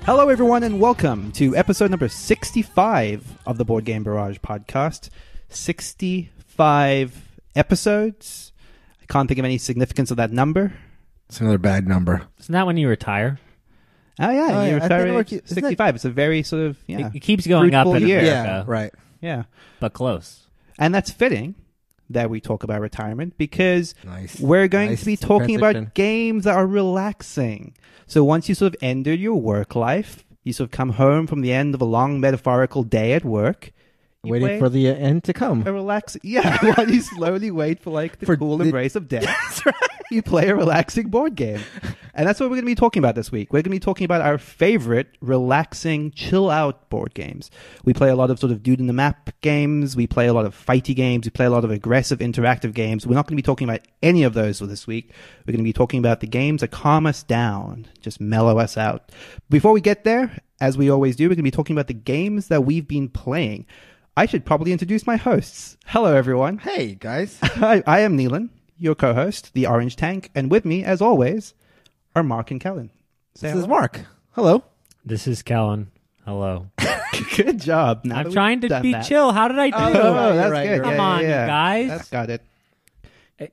Hello, everyone, and welcome to episode number 65 of the Board Game Barrage podcast. 65 episodes. I can't think of any significance of that number. It's another bad number. Isn't that when you retire? Oh, yeah. Oh, You yeah, retire I at think 65. It's a very sort of, It keeps going up fruitful in year. America, Yeah, right. Yeah. but close. And that's fitting that we talk about retirement because Nice. we're going Nice to be talking transition. about games that are relaxing. So once you sort of ended your work life, you sort of come home from the end of a long metaphorical day at work. Waiting for the end to come. A while you slowly wait for like the cool embrace of death. That's right. You play a relaxing board game. And that's what we're going to be talking about this week. We're going to be talking about our favorite relaxing, chill-out board games. We play a lot of sort of dude-in-the-map games. We play a lot of fighty games. We play a lot of aggressive, interactive games. We're not going to be talking about any of those for this week. We're going to be talking about the games that calm us down, just mellow us out. Before we get there, as we always do, we're going to be talking about the games that we've been playing. I should probably introduce my hosts. Hello, everyone. Hey, guys. I am Neelan, your co-host, the Orange Tank, and with me, as always, are Mark and Kellen. This is Mark. Hello. This is Kellen. Hello. Good job. Now I'm that trying we've to done be that. chill. How did I do? Oh, that's right, good. you're Come Yeah, on, yeah, you yeah. guys. That's got it.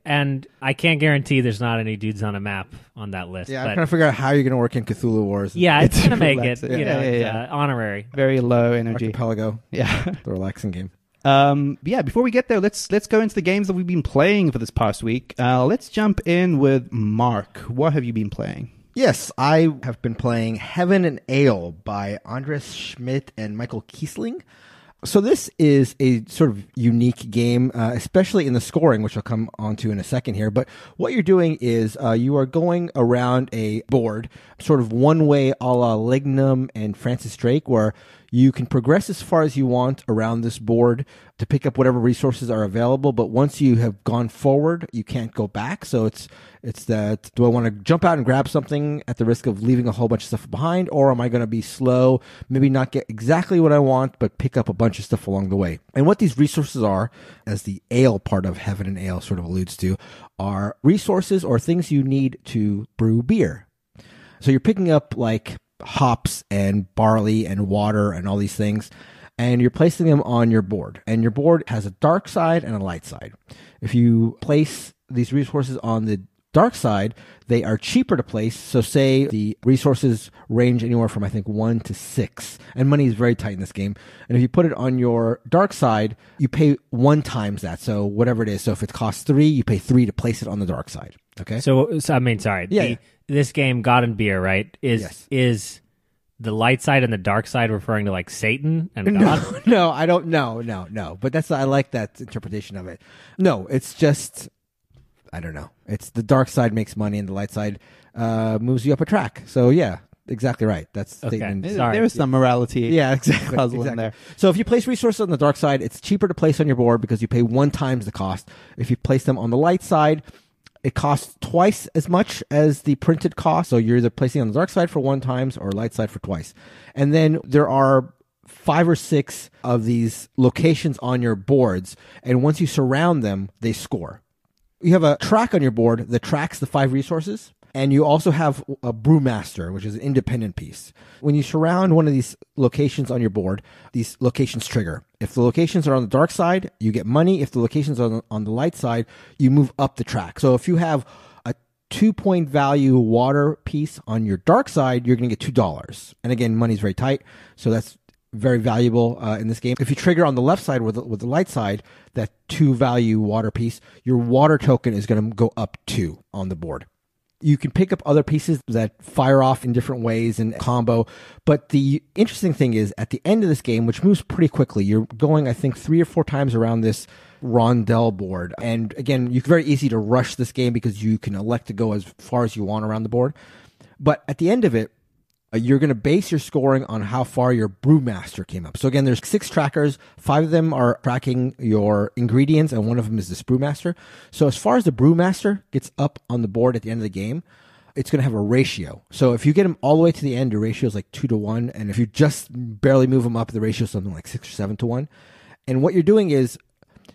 And I can't guarantee there's not any dudes on a map on that list. Yeah, I'm but trying to figure out how you're going to work in Cthulhu Wars. yeah, it's going to make it, relaxing. it's, honorary. Very low energy. Archipelago, Yeah. the relaxing game. Yeah, before we get there, let's go into the games that we've been playing for this past week. Let's jump in with Mark. What have you been playing? Yes, I have been playing Heaven and Ale by Andres Schmidt and Michael Kiesling. So this is a sort of unique game, especially in the scoring, which I'll come on to in a second here. But what you're doing is you are going around a board, sort of one way a la Lignum and Francis Drake, where you can progress as far as you want around this board to pick up whatever resources are available. But once you have gone forward, you can't go back. So it's that, do I want to jump out and grab something at the risk of leaving a whole bunch of stuff behind? Or am I going to be slow, maybe not get exactly what I want, but pick up a bunch of stuff along the way? And what these resources are, as the ale part of Heaven and Ale sort of alludes to, are resources or things you need to brew beer. So you're picking up like hops and barley and water and all these things, and you're placing them on your board. And your board has a dark side and a light side. If you place these resources on the dark side, they are cheaper to place. So say the resources range anywhere from, I think, 1 to 6. And money is very tight in this game. And if you put it on your dark side, you pay 1 times that. So whatever it is. So if it costs 3, you pay 3 to place it on the dark side. Okay? So I mean, sorry. Yeah. This game, God and Beer, right, is the light side and the dark side referring to like Satan and God? No, I don't. No. But I like that interpretation of it. No, it's just, I don't know. It's the dark side makes money and the light side moves you up a track. So yeah, exactly right. That's Okay. Satan. Sorry. There is some morality Yeah, exactly. puzzle in there. So if you place resources on the dark side, it's cheaper to place on your board because you pay 1 times the cost. If you place them on the light side, it costs twice as much as the printed cost. So you're either placing on the dark side for 1 times or light side for twice. And then there are 5 or 6 of these locations on your boards. And once you surround them, they score. You have a track on your board that tracks the 5 resources. And you also have a brewmaster, which is an independent piece. When you surround one of these locations on your board, these locations trigger. If the locations are on the dark side, you get money. If the locations are on the light side, you move up the track. So if you have a 2-point value water piece on your dark side, you're going to get $2. And again, money's very tight. So that's very valuable in this game. If you trigger on the left side with the light side, that 2 value water piece, your water token is going to go up 2 on the board. You can pick up other pieces that fire off in different ways and combo. But the interesting thing is, at the end of this game, which moves pretty quickly, you're going, I think, 3 or 4 times around this rondel board. And again, it's very easy to rush this game because you can elect to go as far as you want around the board. But at the end of it, you're going to base your scoring on how far your brewmaster came up. So again, there's 6 trackers. 5 of them are tracking your ingredients, and one of them is this brewmaster. So as far as the brewmaster gets up on the board at the end of the game, it's going to have a ratio. So if you get them all the way to the end, your ratio is like 2 to 1. And if you just barely move them up, the ratio is something like 6 or 7 to 1. And what you're doing is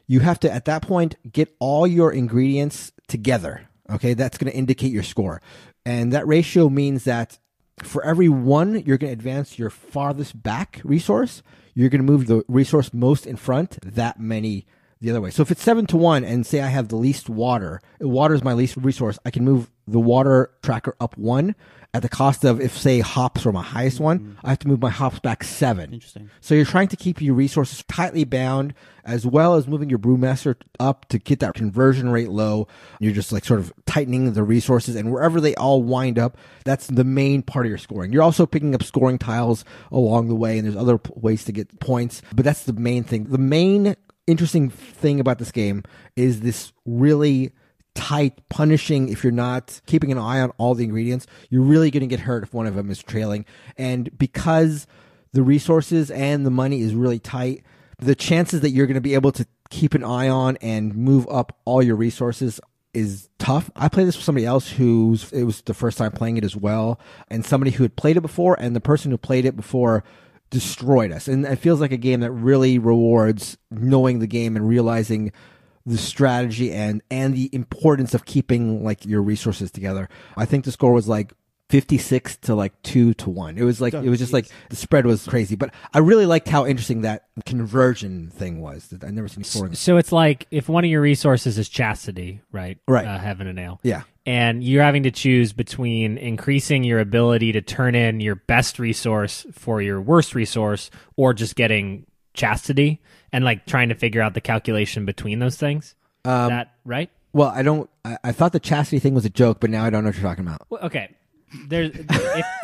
you have to, at that point, get all your ingredients together. Okay, that's going to indicate your score. And that ratio means that For every one, you're going to advance your farthest back resource. You're going to move the resource most in front that many the other way. So if it's 7-1 and say I have the least water is my least resource, I can move the water tracker up 1 at the cost of, if say hops are my highest one, I have to move my hops back 7. Interesting. So you're trying to keep your resources tightly bound as well as moving your brewmaster up to get that conversion rate low. You're just like sort of tightening the resources, and wherever they all wind up, that's the main part of your scoring. You're also picking up scoring tiles along the way, and there's other ways to get points, but that's the main thing. The main interesting thing about this game is this really tight punishing. If you're not keeping an eye on all the ingredients, you're really going to get hurt if one of them is trailing. And because the resources and the money is really tight, the chances that you're going to be able to keep an eye on and move up all your resources is tough. I played this with somebody else it was the first time playing it as well, and somebody who had played it before, and the person who played it before destroyed us. And it feels like a game that really rewards knowing the game and realizing the strategy and the importance of keeping like your resources together. I think the score was like 56 to like 2-1. It was like, it was just like the spread was crazy, but I really liked how interesting that conversion thing was. I never seen scoring. So it's like if one of your resources is chastity, right? Right. Heaven and ale. Yeah. And you're having to choose between increasing your ability to turn in your best resource for your worst resource, or just getting chastity, and like trying to figure out the calculation between those things. Is that right? Well, I thought the chastity thing was a joke, but now I don't know what you're talking about. Well, okay.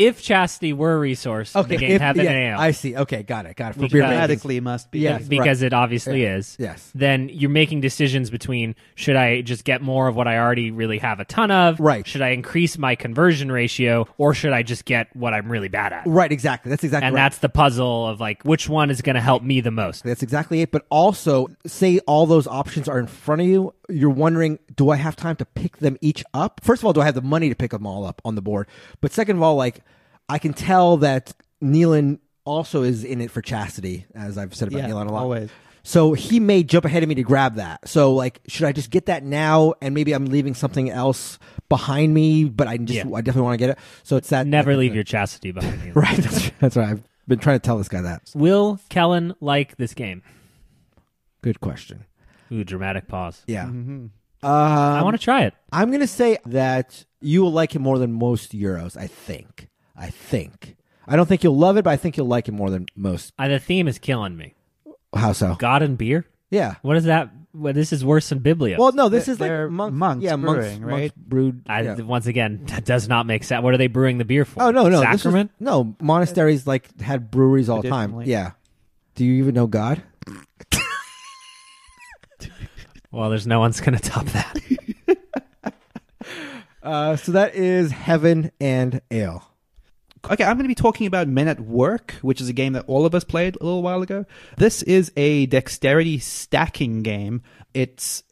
If chastity were a resource, the game Heaven and Ale. I see. Okay, got it. For Because- beer Automatically must be. Yes. because it obviously is. Yes. Then you're making decisions between, should I just get more of what I already really have a ton of? Right. Should I increase my conversion ratio, or should I just get what I'm really bad at? Right, exactly. That's exactly And right. that's the puzzle of like, which one is going to help me the most? That's exactly it. But also, say all those options are in front of you, you're wondering, do I have time to pick them each up? First of all, do I have the money to pick them all up on the board? But second of all, like, I can tell that Nealon also is in it for chastity, as I've said about Nealon a lot. Always. So he may jump ahead of me to grab that. So, like, should I just get that now, and maybe I'm leaving something else behind me, but I definitely want to get it. So it's that. Never leave your chastity behind you. Right, that's right. I've been trying to tell this guy that. Will Kellen like this game? Good question. Ooh, dramatic pause. Yeah. Mm-hmm. I want to try it. I'm going to say that you will like it more than most Euros, I think. I don't think you'll love it, but I think you'll like it more than most. The theme is killing me. How so? God and beer? Yeah. What is that? Well, this is worse than Biblio. Well, no, this is They're like monks yeah, brewing, monks right? brewed. Once again, that does not make sense. What are they brewing the beer for? Oh, no. Sacrament? No, monasteries like had breweries all the time. Traditionally. Yeah. Do you even know God? Well, there's no one's going to top that. So that is Heaven and Ale. Okay, I'm going to be talking about Men at Work, which is a game that all of us played a little while ago. This is a dexterity stacking game. It's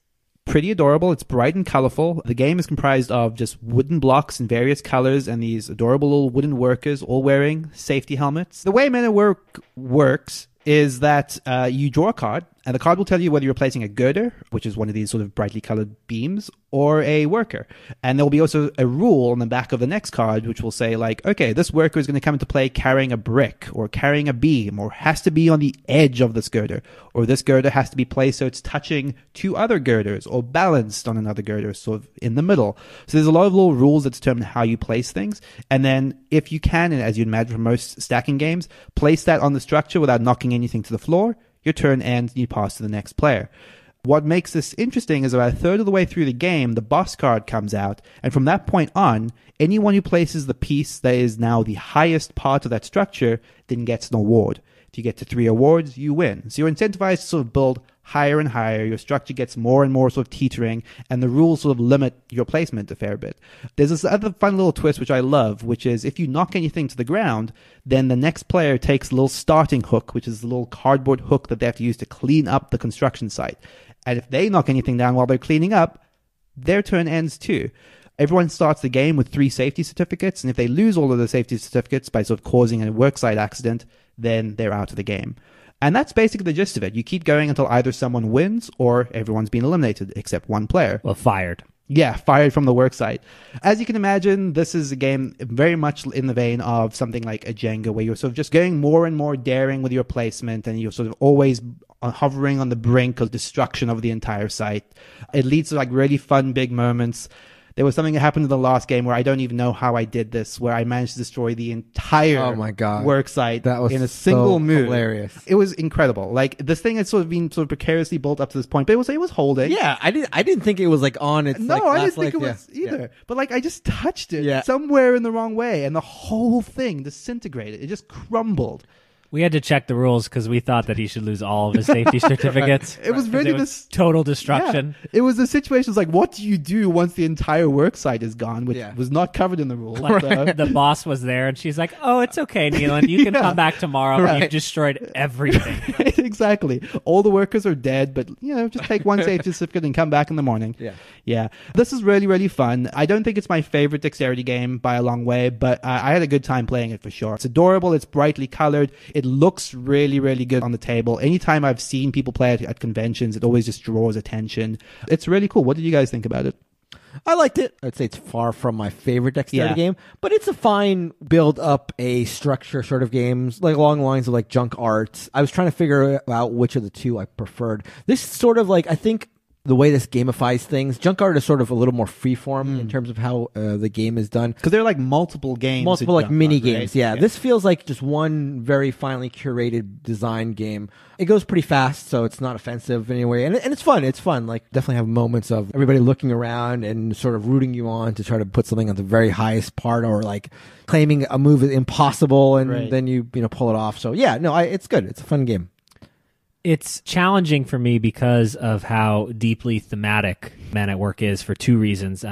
pretty adorable. It's bright and colorful. The game is comprised of just wooden blocks in various colors and these adorable little wooden workers all wearing safety helmets. The way Men at Work works is that you draw a card, and the card will tell you whether you're placing a girder, which is one of these sort of brightly colored beams, or a worker. And there will be also a rule on the back of the next card, which will say, like, okay, this worker is going to come into play carrying a brick, or carrying a beam, or has to be on the edge of this girder, or this girder has to be placed so it's touching two other girders, or balanced on another girder, sort of in the middle. So there's a lot of little rules that determine how you place things. And then, if you can, and as you'd imagine from most stacking games, place that on the structure without knocking anything to the floor, your turn ends and you pass to the next player. What makes this interesting is about a third of the way through the game, the boss card comes out, and from that point on, anyone who places the piece that is now the highest part of that structure then gets an award. If you get to 3 awards, you win. So you're incentivized to sort of build higher and higher. Your structure gets more and more sort of teetering, and the rules sort of limit your placement a fair bit. There's this other fun little twist which I love, which is if you knock anything to the ground, then the next player takes a little starting hook, which is the little cardboard hook that they have to use to clean up the construction site. And if they knock anything down while they're cleaning up, their turn ends too. Everyone starts the game with 3 safety certificates, and if they lose all of the safety certificates by sort of causing a worksite accident, then they're out of the game. And that's basically the gist of it. You keep going until either someone wins or everyone's been eliminated, except one player. Well, fired. Yeah, fired from the worksite. As you can imagine, this is a game very much in the vein of something like a Jenga, where you're sort of just getting more and more daring with your placement, and you're sort of always hovering on the brink of destruction of the entire site. It leads to like really fun big moments. There was something that happened in the last game where I don't even know how I did this, where I managed to destroy the entire work site in a single move. Hilarious. It was incredible. Like, this thing had sort of been sort of precariously built up to this point, but it was holding. Yeah, I didn't think it was like on its No, like, I last didn't think leg. it was either. Yeah. But like, I just touched it somewhere in the wrong way, and the whole thing disintegrated. It just crumbled. We had to check the rules because we thought that he should lose all of his safety certificates. It was really this total destruction. Yeah. It was the situation. Like, what do you do once the entire work site is gone, which was not covered in the rules? Like the boss was there, and she's like, "Oh, it's okay, Neelan. You can come back tomorrow. Right. You've destroyed everything." Exactly. All the workers are dead, but just take one safety certificate and come back in the morning. Yeah. This is really, really fun. I don't think it's my favorite dexterity game by a long way, but I had a good time playing it for sure. It's adorable. It's brightly colored. It looks really, really good on the table. Anytime I've seen people play it at conventions, it always just draws attention. It's really cool. What did you guys think about it? I liked it. I'd say it's far from my favorite dexterity game, but it's a fine build up a structure sort of games, like along the lines of like Junk Art. I was trying to figure out which of the two I preferred. This sort of like, I think the way this gamifies things, Junk Art is sort of a little more freeform in terms of how the game is done. Because there are like multiple games. Multiple like mini games, right? yeah. This feels like just one very finely curated design game. It goes pretty fast, so it's not offensive anyway. And it's fun. It's fun. Like, definitely have moments of everybody looking around and sort of rooting you on to try to put something on the very highest part, or like claiming a move is impossible and then you pull it off. So yeah, no, it's good. It's a fun game. It's challenging for me because of how deeply thematic Men at Work is for two reasons.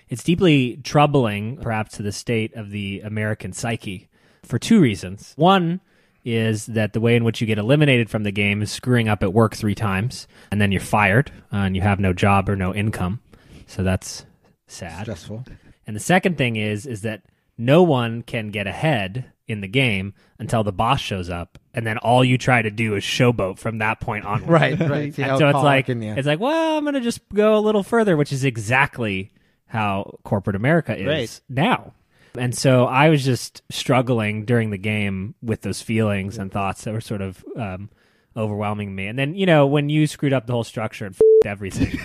It's deeply troubling, perhaps, to the state of the American psyche for two reasons. One is that the way in which you get eliminated from the game is screwing up at work 3 times, and then you're fired, and you have no job or no income. So that's sad. Stressful. And the second thing is that no one can get ahead in the game until the boss shows up, and then all you try to do is showboat from that point onward. Right. And so it's like, well, I'm going to just go a little further, which is exactly how corporate America is now. And so I was just struggling during the game with those feelings and thoughts that were sort of overwhelming me. And then, when you screwed up the whole structure and f***ed everything,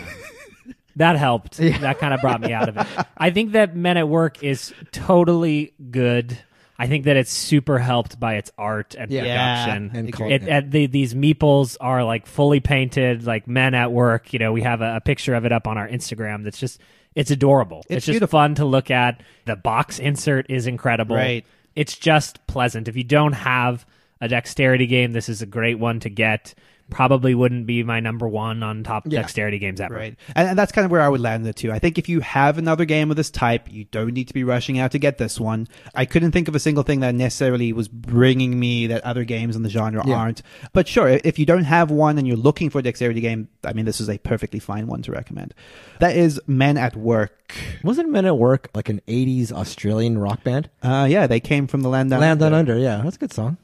that helped. That kind of brought me out of it. I think that Men at Work is totally good. I think that it's super helped by its art and production. And these meeples are like fully painted, like Men at Work. We have a picture of it up on our Instagram. That's just, it's adorable. It's just fun to look at. The box insert is incredible. Right. It's just pleasant. If you don't have a dexterity game, this is a great one to get. Probably wouldn't be my number one on top dexterity games ever. Right. And that's kind of where I would land it too. I think if you have another game of this type, you don't need to be rushing out to get this one. I couldn't think of a single thing that necessarily was bringing me that other games in the genre aren't. But sure, if you don't have one and you're looking for a dexterity game, I mean, this is a perfectly fine one to recommend. That is Men at Work. Wasn't Men at Work like an 80s Australian rock band? Yeah, they came from the Land Down Land Down Under, yeah. That's a good song.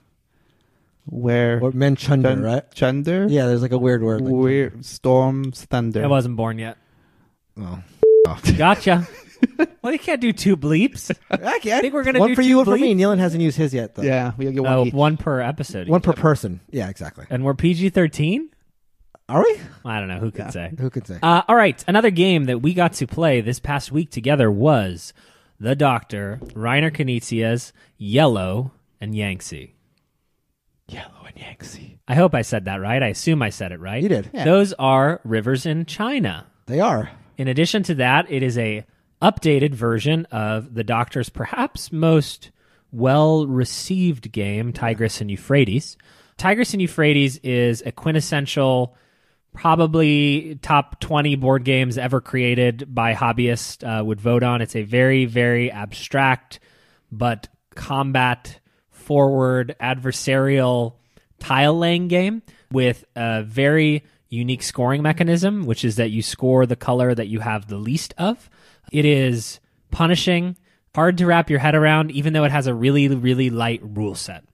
Or Men Chunder, right? Chunder? Yeah, there's like a weird word. Weird Storms, Thunder. I wasn't born yet. Oh. Gotcha. Well, you can't do 2 bleeps. I think we're going to do one for 2 you, one bleeps. for me. Nealon hasn't used his yet, though. Yeah, we get one each. One per episode. One per person. Yeah, exactly. And we're PG-13? Are we? I don't know. Who can say? Who can say? All right. Another game that we got to play this past week together was the Dr. Reiner Knizia's Yellow and Yangtze. Yellow and Yangtze. I hope I said that right. I assume I said it right. You did. Yeah. Those are rivers in China. They are. In addition to that, it is a updated version of the Doctor's perhaps most well-received game, Tigris and Euphrates. Tigris and Euphrates is a quintessential, probably top 20 board games ever created by hobbyists would vote on. It's a very, very abstract but combat-forward adversarial tile-laying game with a very unique scoring mechanism, which is that you score the color that you have the least of. It is punishing, hard to wrap your head around, even though it has a really, really light rule set.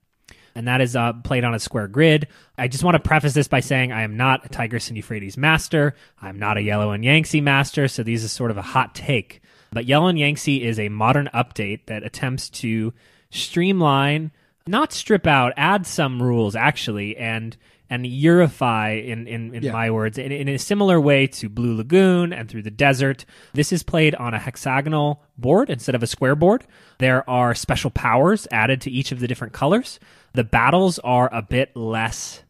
and that is played on a square grid. I just want to preface this by saying I am not a Tigris and Euphrates master. I'm not a Yellow and Yangtze master, so these is sort of a hot take. But Yellow and Yangtze is a modern update that attempts to streamline, not strip out, add some rules actually, and Eurify, in my words, in a similar way to Blue Lagoon and Through the Desert. This is played on a hexagonal board instead of a square board. There are special powers added to each of the different colors. The battles are a bit less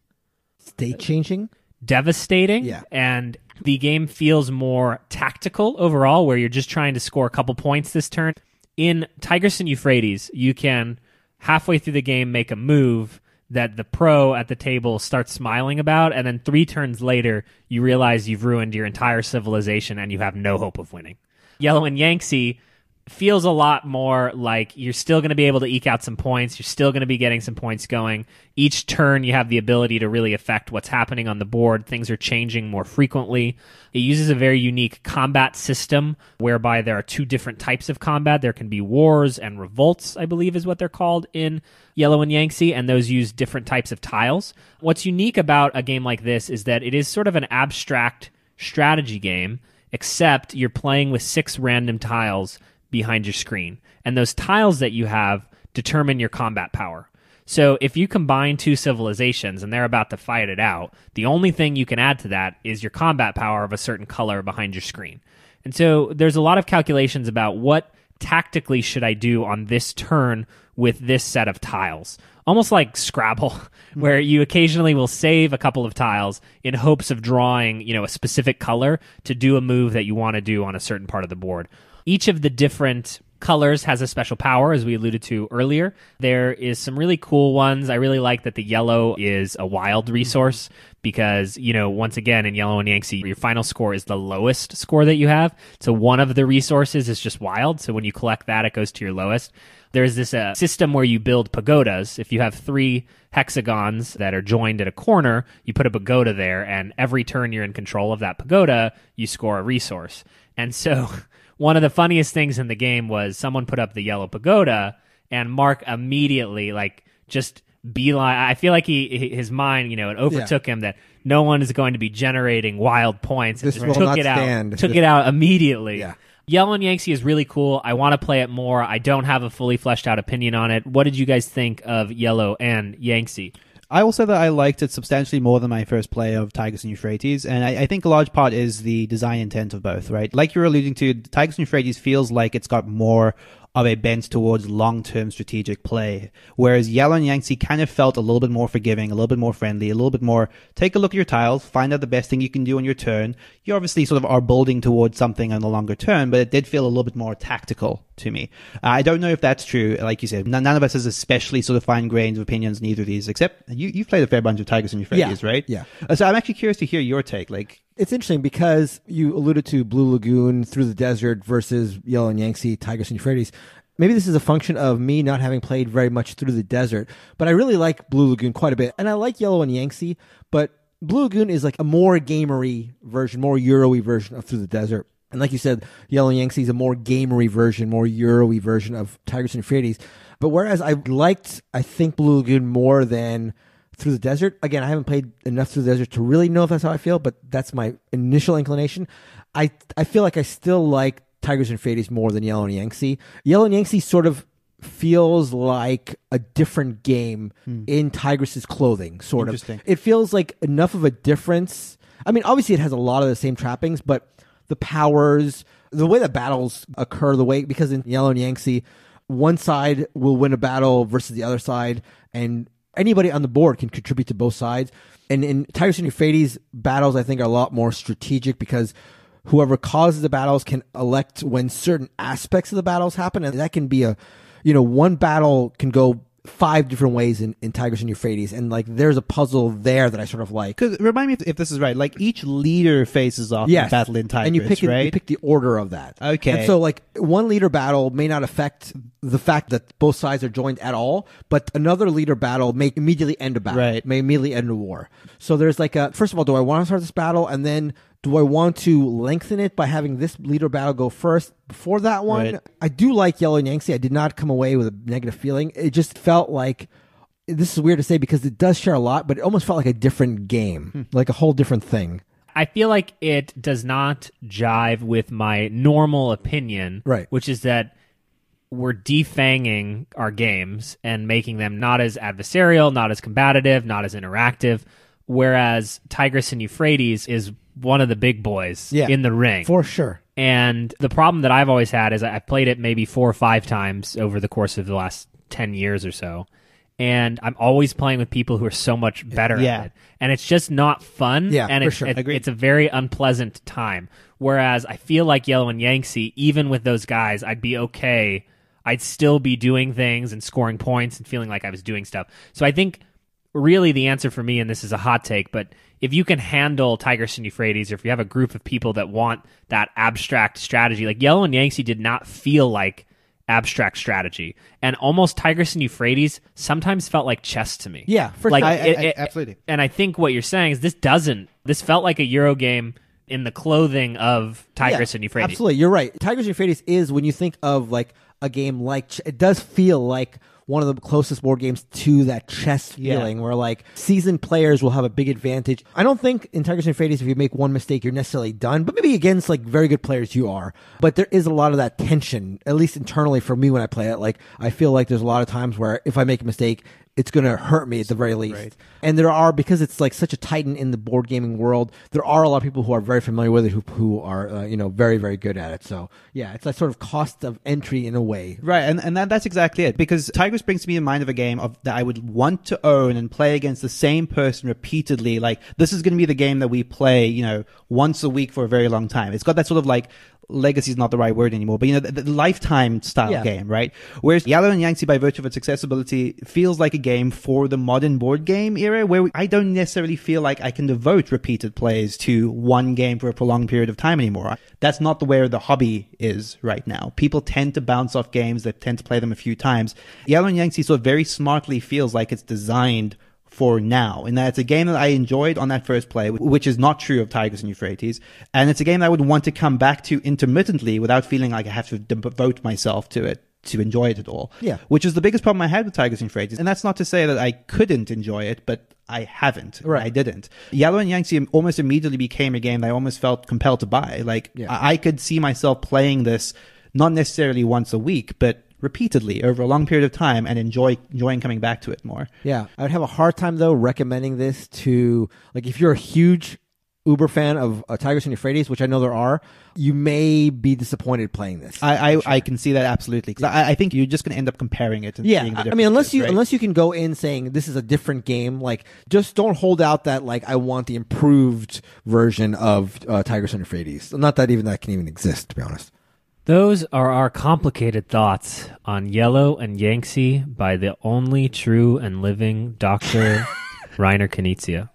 state-changing, devastating, and the game feels more tactical overall, where you're just trying to score a couple points this turn. In Tigris and Euphrates, you can, halfway through the game, make a move that the pro at the table starts smiling about, and then 3 turns later, you realize you've ruined your entire civilization and you have no hope of winning. Yellow and Yangtze feels a lot more like you're still going to be able to eke out some points. You're still going to be getting some points going. Each turn, you have the ability to really affect what's happening on the board. Things are changing more frequently. It uses a very unique combat system whereby there are 2 different types of combat. There can be wars and revolts, I believe is what they're called in Yellow and Yangtze, and those use different types of tiles. What's unique about a game like this is that it is sort of an abstract strategy game, except you're playing with 6 random tiles behind your screen. And those tiles that you have determine your combat power. So if you combine 2 civilizations and they're about to fight it out, the only thing you can add to that is your combat power of a certain color behind your screen. And so there's a lot of calculations about what tactically should I do on this turn with this set of tiles. Almost like Scrabble, where you occasionally will save a couple of tiles in hopes of drawing, a specific color to do a move that you want to do on a certain part of the board. Each of the different colors has a special power, as we alluded to earlier. There is some really cool ones. I really like that the yellow is a wild resource because, once again, in Yellow and Yangtze, your final score is the lowest score that you have. So one of the resources is just wild. So when you collect that, it goes to your lowest. There's this system where you build pagodas. If you have 3 hexagons that are joined at a corner, you put a pagoda there, and every turn you're in control of that pagoda, you score a resource. And so one of the funniest things in the game was someone put up the yellow pagoda, and Mark immediately, just beeline. I feel like his mind, it overtook him that no one is going to be generating wild points. And just took it out immediately. Yeah. Yellow and Yangtze is really cool. I want to play it more. I don't have a fully fleshed out opinion on it. What did you guys think of Yellow and Yangtze? I will say that I liked it substantially more than my first play of Tigris and Euphrates, and I think a large part is the design intent of both, right? Like you're alluding to, Tigris and Euphrates feels like it's got more of a bent towards long-term strategic play, whereas Yellow and Yangtze kind of felt a little bit more forgiving, a little bit more friendly, a little bit more, take a look at your tiles, find out the best thing you can do on your turn. You obviously sort of are building towards something on the longer term, but it did feel a little bit more tactical to me. I don't know if that's true. Like you said, none of us has especially sort of fine-grained opinions in either of these, except you've played a fair bunch of Tigris and Euphrates, right? Yeah. So I'm actually curious to hear your take. It's interesting because you alluded to Blue Lagoon, Through the Desert versus Yellow and Yangtze, Tigris and Euphrates. Maybe this is a function of me not having played very much Through the Desert, but I really like Blue Lagoon quite a bit. And I like Yellow and Yangtze, but Blue Lagoon is like a more gamery version, more Euro-y version of Through the Desert. And like you said, Yellow and Yangtze is a more gamery version, more Euro-y version of Tigris and Euphrates. But whereas I think, Blue Lagoon more than Through the Desert. Again, I haven't played enough Through the Desert to really know if that's how I feel, but that's my initial inclination. I feel like I still like Tigris and Euphrates more than Yellow and Yangtze. Yellow and Yangtze sort of feels like a different game in Tigris's clothing, sort of. It feels like enough of a difference. I mean, obviously it has a lot of the same trappings, but the powers, the way that battles occur, because in Yellow and Yangtze, one side will win a battle versus the other side, and anybody on the board can contribute to both sides. And in Tigris and Euphrates, battles, I think, are a lot more strategic because whoever causes the battles can elect when certain aspects of the battles happen. And that can be one battle can go 5 different ways in Tigris and Euphrates, and there's a puzzle there that I sort of like. Because remind me if this is right. Each leader faces off in battle in Tigris, and you pick right? You pick the order of that. Okay. And so one leader battle may not affect the fact that both sides are joined at all, but another leader battle may immediately end a battle. Right. May immediately end a war. So there's first of all, do I want to start this battle, and then do I want to lengthen it by having this leader battle go first before that one? Right. I do like Yellow and Yangtze. I did not come away with a negative feeling. It just felt like this is weird to say because it does share a lot, but it almost felt like a different game, like a whole different thing. I feel like it does not jive with my normal opinion, Right. which is that we're defanging our games and making them not as adversarial, not as combative, not as interactive, whereas Tigris and Euphrates is one of the big boys in the ring. For sure. And the problem that I've always had is I've played it maybe 4 or 5 times over the course of the last 10 years or so. And I'm always playing with people who are so much better at it. And it's just not fun. Yeah, and for sure. It's a very unpleasant time. Whereas I feel like Yellow and Yangtze, even with those guys, I'd be okay. I'd still be doing things and scoring points and feeling like I was doing stuff. So I think really the answer for me, and this is a hot take, but if you can handle Tigris and Euphrates, or if you have a group of people that want that abstract strategy, like Yellow and Yangtze did not feel like abstract strategy, and almost Tigris and Euphrates sometimes felt like chess to me. Yeah, for like sure. Absolutely. And I think what you're saying is this felt like a Euro game in the clothing of Tigris and Euphrates. Absolutely, you're right. Tigris and Euphrates is, when you think of like a game like it does feel like one of the closest board games to that chess feeling where like seasoned players will have a big advantage. I don't think in Tigris and Euphrates if you make one mistake you're necessarily done, but maybe against like very good players you are. But there is a lot of that tension, at least internally for me when I play it. Like I feel like there's a lot of times where if I make a mistake, it's going to hurt me at the very least. Right. And there are, because it's like such a titan in the board gaming world, there are a lot of people who are very familiar with it who are very, very good at it. So yeah, it's that sort of cost of entry in a way. Right, and that's exactly it. Because Tigris brings me in mind of a game that I would want to own and play against the same person repeatedly. Like, this is going to be the game that we play, once a week for a very long time. It's got that sort of like, legacy is not the right word anymore, but the lifetime style game, right? Whereas Yellow and Yangtze, by virtue of its accessibility, feels like a game for the modern board game era, where I don't necessarily feel like I can devote repeated plays to one game for a prolonged period of time anymore. That's not the way the hobby is right now. People tend to bounce off games, they tend to play them a few times. Yellow and Yangtze sort of very smartly feels like it's designed for now, and that it's a game that I enjoyed on that first play, which is not true of Tigris and Euphrates, and it's a game that I would want to come back to intermittently without feeling like I have to devote myself to it to enjoy it at all. Yeah. Which is the biggest problem I had with Tigris and Euphrates, and that's not to say that I couldn't enjoy it, but I haven't. Right. I didn't. Yellow and Yangtze almost immediately became a game that I almost felt compelled to buy. Like, I could see myself playing this not necessarily once a week, but repeatedly over a long period of time and enjoying coming back to it more. Yeah. I would have a hard time, though, recommending this to, like, if you're a huge uber fan of Tigris and Euphrates, which I know there are, you may be disappointed playing this. I can see that absolutely. 'Cause I think you're just going to end up comparing it and seeing the I mean, differences, unless you can go in saying this is a different game, like, just don't hold out that, like, I want the improved version of Tigris and Euphrates. Not that even that can even exist, to be honest. Those are our complicated thoughts on Yellow and Yangtze by the only true and living Dr. Reiner Knizia.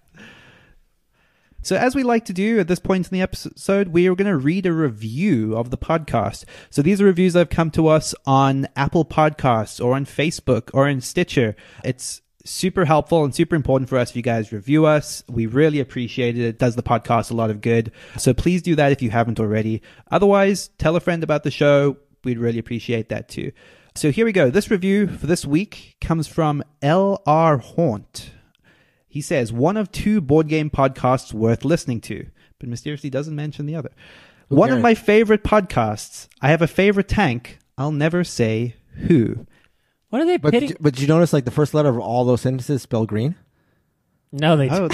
So as we like to do at this point in the episode, we are going to read a review of the podcast. So these are reviews that have come to us on Apple Podcasts or on Facebook or in Stitcher. It's super helpful and super important for us if you guys review us. We really appreciate it. It does the podcast a lot of good. So please do that if you haven't already. Otherwise, tell a friend about the show. We'd really appreciate that too. So here we go. This review for this week comes from L.R. Haunt. He says, one of 2 board game podcasts worth listening to, but mysteriously doesn't mention the other. One of my favorite podcasts. I have a favorite tank. I'll never say who. What are they pitting? But did you notice, like, the first letter of all those sentences spelled green? No, they Oh,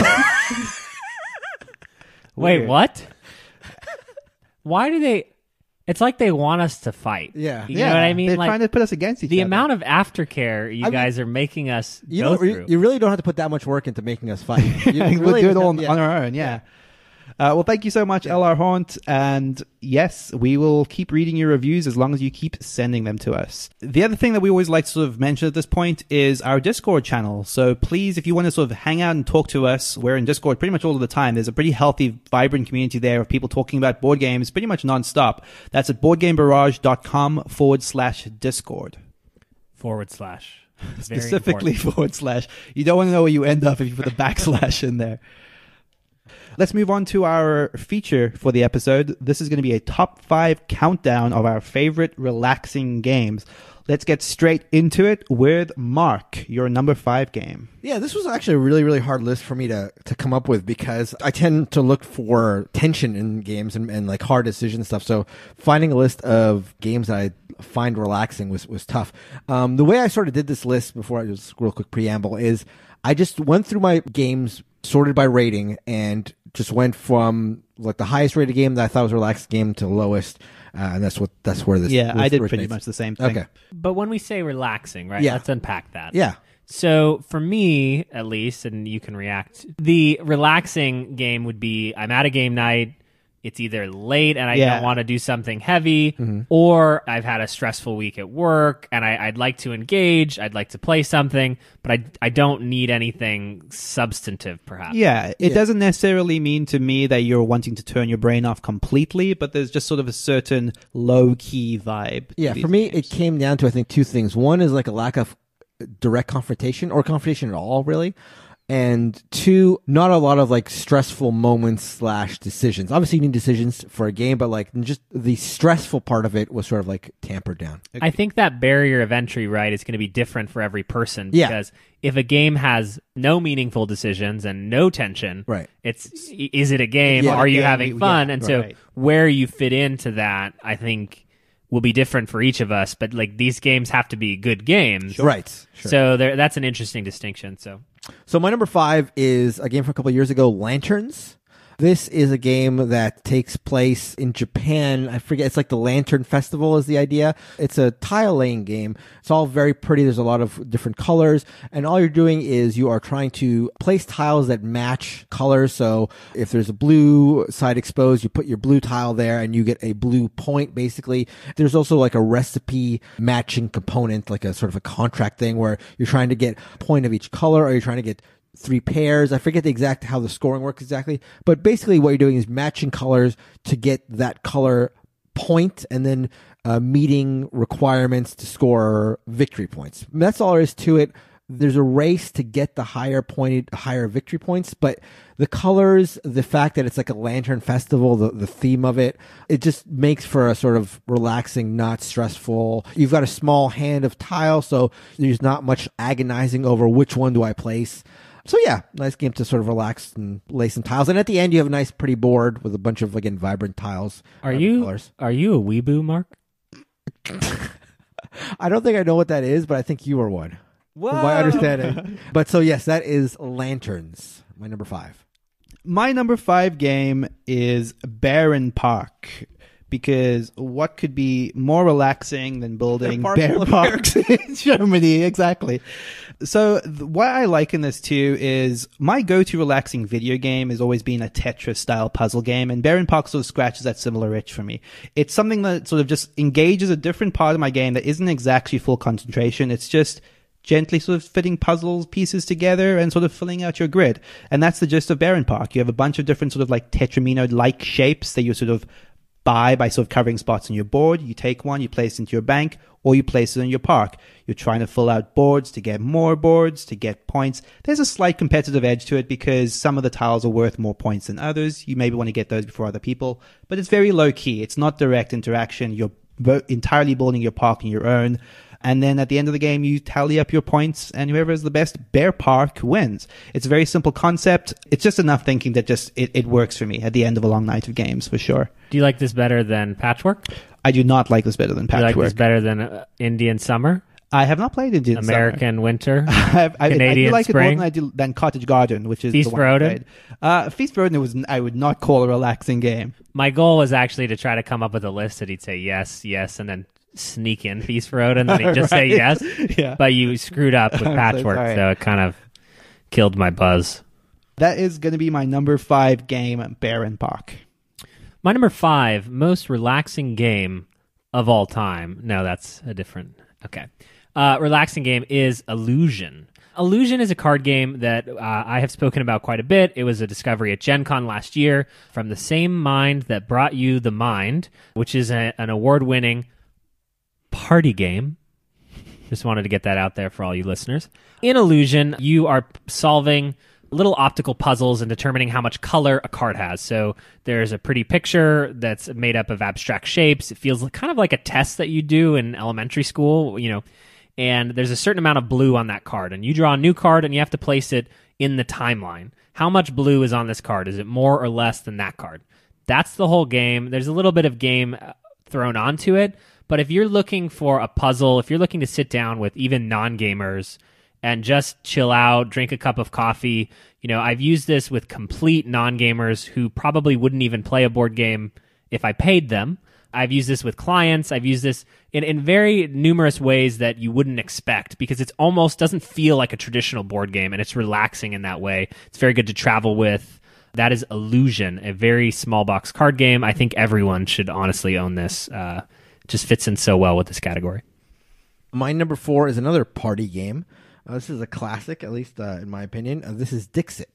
Wait, Weird. what? Why do they... It's like they want us to fight. Yeah. You know what I mean? They're Like, trying to put us against each the other. amount of aftercare you guys are making us go through. You really don't have to put that much work into making us fight. You We'll really do it just all have- on our own, yeah. Well, thank you so much, L.R. Haunt. And yes, we will keep reading your reviews as long as you keep sending them to us. The other thing that we always like to sort of mention at this point is our Discord channel. So please, if you want to sort of hang out and talk to us, we're in Discord pretty much all of the time. There's a pretty healthy, vibrant community there of people talking about board games pretty much nonstop. That's at boardgamebarrage.com/Discord. /. Specifically /. You don't want to know where you end up if you put the / in there. Let's move on to our feature for the episode. This is going to be a top 5 countdown of our favorite relaxing games. let's get straight into it with Mark, your number 5 game. Yeah, this was actually a really, really hard list for me to come up with because I tend to look for tension in games and like hard decision stuff. So finding a list of games that I find relaxing was tough. The way I sort of did this list before I just real quick preamble is I just went through my games sorted by rating and just went from like the highest rated game that I thought was a relaxed game to the lowest. And that's where this. Yeah, I did originates. pretty much the same thing. Okay. But when we say relaxing, right? Yeah. Let's unpack that. Yeah. So for me, at least, and you can react, the relaxing game would be I'm at a game night. It's either late and I don't want to do something heavy, or I've had a stressful week at work and I'd like to engage. I'd like to play something, but I don't need anything substantive, perhaps. Yeah, it doesn't necessarily mean to me that you're wanting to turn your brain off completely, but there's just sort of a certain low-key vibe. Yeah, for me, it came down to, I think, 2 things. One is like a lack of direct confrontation or confrontation at all, really. And 2, not a lot of like stressful moments / decisions. Obviously, you need decisions for a game, but like just the stressful part of it was sort of like tampered down. I think that barrier of entry, right, is going to be different for every person. Yeah. Because if a game has no meaningful decisions and no tension, right, is it a game? Yeah, Are you game, having fun? yeah, And right. so where you fit into that, I think, will be different for each of us. But like these games have to be good games, right? Sure. So that's an interesting distinction. So my number 5 is a game from a couple of years ago, Lanterns. This is a game that takes place in Japan. I forget, it's like the Lantern Festival is the idea. It's a tile laying game. It's all very pretty. There's a lot of different colors. And all you're doing is you are trying to place tiles that match colors. So if there's a blue side exposed, you put your blue tile there and you get a blue point, basically. There's also like a recipe matching component, like a sort of a contract thing where you're trying to get a point of each color, or you're trying to get 3 pairs. I forget how the scoring works exactly, but basically what you're doing is matching colors to get that color point and then meeting requirements to score victory points. That's all there is to it. There's a race to get the higher victory points, but the colors, the fact that it's like a lantern festival, the theme of it, it just makes for a sort of relaxing, not stressful. You've got a small hand of tile, so there's not much agonizing over which one do I place. So yeah, nice game to sort of relax and lay some tiles. And at the end, you have a nice, pretty board with a bunch of, again, vibrant tiles. Are you colors. Are you a weeboo, Mark? I don't think I know what that is, but I think you are one. Whoa. From my understanding. But so yes, that is Lanterns, my number 5. My number 5 game is Bärenpark. Because what could be more relaxing than building bear parks in Germany? Exactly. So what I like in this too is my go-to relaxing video game has always been a Tetris-style puzzle game, and Bärenpark sort of scratches that similar itch for me. It's something that sort of just engages a different part of my game that isn't exactly full concentration. It's just gently sort of fitting puzzle pieces together and sort of filling out your grid. And that's the gist of Bärenpark. You have a bunch of different sort of like Tetramino-like shapes that you sort of by sort of covering spots on your board. You take one, you place it into your bank, or you place it in your park. You're trying to fill out boards to get more boards, to get points. There's a slight competitive edge to it because some of the tiles are worth more points than others. You maybe want to get those before other people, but it's very low key. It's not direct interaction. You're entirely building your park on your own. And then at the end of the game, you tally up your points, and whoever is the best Bärenpark wins. It's a very simple concept. It's just enough thinking that just it works for me at the end of a long night of games, for sure. Do you like this better than Patchwork? I do not like this better than Patchwork. Do you like this better than Indian Summer? I have not played Indian American Summer. Winter? I Canadian do like Spring? it more than Cottage Garden, which is Feast the for one Odin? I played. Feast for Odin I would not call a relaxing game. My goal was actually to try to come up with a list that he'd say yes, yes, and then sneak in Feast for Odin, and he'd just say yes. Yeah. But you screwed up with I'm so Patchwork, sorry. so it kind of killed my buzz. That is going to be my number 5 game, Bärenpark. My number 5 most relaxing game of all time. No, that's a different. Okay. Relaxing game is Illusion. Illusion is a card game that I have spoken about quite a bit. It was a discovery at Gen Con last year from the same mind that brought you The Mind, which is an award-winning party game. Just wanted to get that out there for all you listeners. In Illusion, you are solving little optical puzzles and determining how much color a card has. So there's a pretty picture that's made up of abstract shapes. It feels kind of like a test that you do in elementary school, and there's a certain amount of blue on that card. And you draw a new card and you have to place it in the timeline. How much blue is on this card? Is it more or less than that card? That's the whole game. There's a little bit of game thrown onto it. But if you're looking for a puzzle, if you're looking to sit down with even non-gamers and just chill out, drink a cup of coffee, I've used this with complete non-gamers who probably wouldn't even play a board game if I paid them. I've used this with clients. I've used this in very numerous ways that you wouldn't expect because it's almost doesn't feel like a traditional board game, and it's relaxing in that way. It's very good to travel with. That is Illusion, a very small box card game. I think everyone should honestly own this. Just fits in so well with this category. My number 4 is another party game. This is a classic, at least in my opinion. This is Dixit.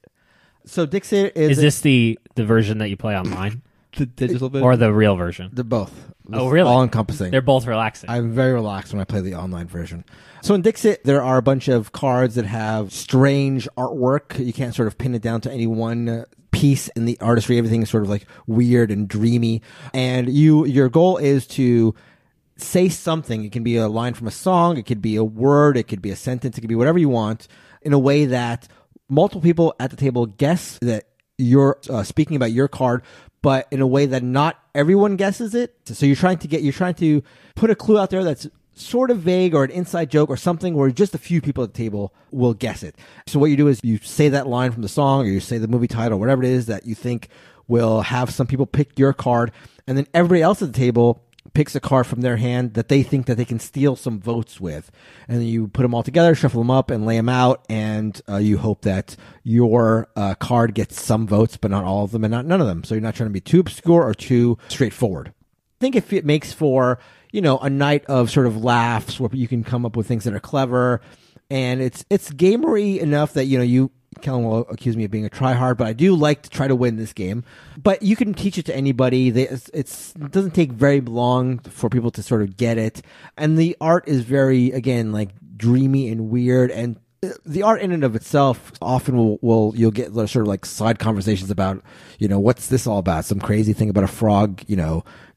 So Dixit is... Is this the version that you play online? The digital version? Or the real version? They're both. Oh, really? All-encompassing. They're both relaxing. I'm very relaxed when I play the online version. So in Dixit, there are a bunch of cards that have strange artwork. You can't sort of pin it down to any one piece in the artistry. Everything is sort of like weird and dreamy. And your goal is to say something. It can be a line from a song. It could be a word. It could be a sentence. It could be whatever you want in a way that multiple people at the table guess that you're speaking about your card, but in a way that not everyone guesses it. So you're trying to put a clue out there that's sort of vague or an inside joke or something where just a few people at the table will guess it. So what you do is you say that line from the song or you say the movie title, whatever it is that you think will have some people pick your card, and then everybody else at the table picks a card from their hand that they think that they can steal some votes with. And then you put them all together, shuffle them up, and lay them out, and you hope that your card gets some votes, but not all of them and not none of them. So you're not trying to be too obscure or too straightforward. I think if it makes for, a night of sort of laughs where you can come up with things that are clever, and it's gamery enough that, Kellen will accuse me of being a tryhard, but I do like to try to win this game. But you can teach it to anybody. It doesn't take very long for people to sort of get it. And the art is very, again, like dreamy and weird. And the art in and of itself often you'll get sort of like side conversations about, what's this all about? Some crazy thing about a frog,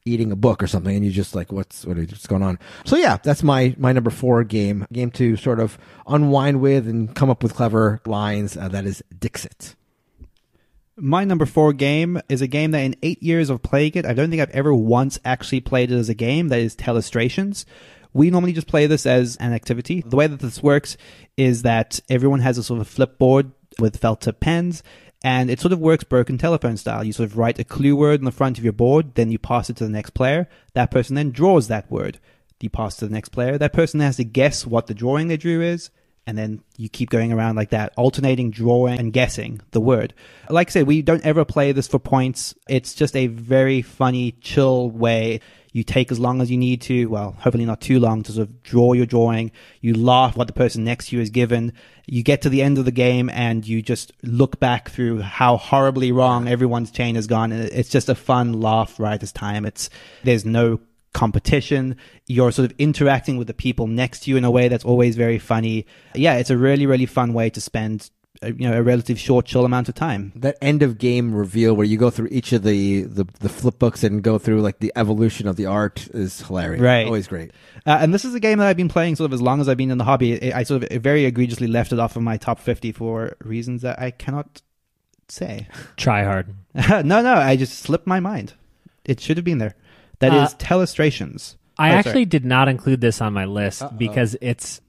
eating a book or something, and you just like, what's going on? So yeah, that's my number 4 game to sort of unwind with and come up with clever lines. That is Dixit. My number 4 game is a game that in 8 years of playing it, I don't think I've ever once actually played it as a game. That is Telestrations. We normally just play this as an activity. The way that this works is that everyone has a sort of flip board with felt tip pens, and it sort of works broken telephone style. You sort of write a clue word in the front of your board, then you pass it to the next player. That person then draws that word. You pass it to the next player. That person has to guess what the drawing they drew is, and then you keep going around like that, alternating drawing and guessing the word. Like I said, we don't ever play this for points. It's just a very funny, chill way. You take as long as you need to, well, hopefully not too long, to sort of draw your drawing. You laugh what the person next to you is given. You get to the end of the game and you just look back through how horribly wrong everyone's chain has gone. And it's just a fun laugh right this time. There's no competition. You're sort of interacting with the people next to you in a way that's always very funny. Yeah, it's a really, really fun way to spend a relative short, chill amount of time. That end of game reveal where you go through each of the flip books and go through like the evolution of the art is hilarious. Right. Always great. And this is a game that I've been playing sort of as long as I've been in the hobby. I sort of very egregiously left it off of my top 50 for reasons that I cannot say. Try hard. No, I just slipped my mind. It should have been there. That is Telestrations. I actually did not include this on my list because it's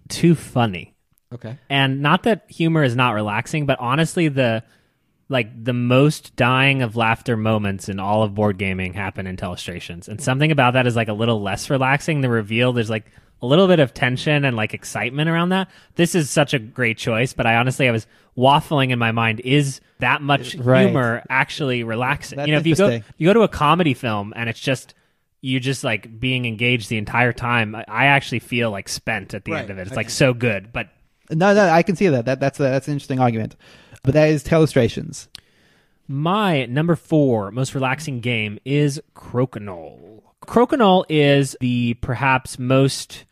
too funny. Okay. And not that humor is not relaxing, but honestly, the most dying of laughter moments in all of board gaming happen in Telestrations. And something about that is like a little less relaxing. The reveal, there's like a little bit of tension and like excitement around that. This is such a great choice, but I was waffling in my mind. Is that much humor actually relaxing? That's if you go to a comedy film and it's just you just like being engaged the entire time, I actually feel like spent at the end of it. It's like so good, but no, I can see that. That's an interesting argument. But that is Telestrations. My number 4 most relaxing game is Crokinole. Crokinole is the perhaps most,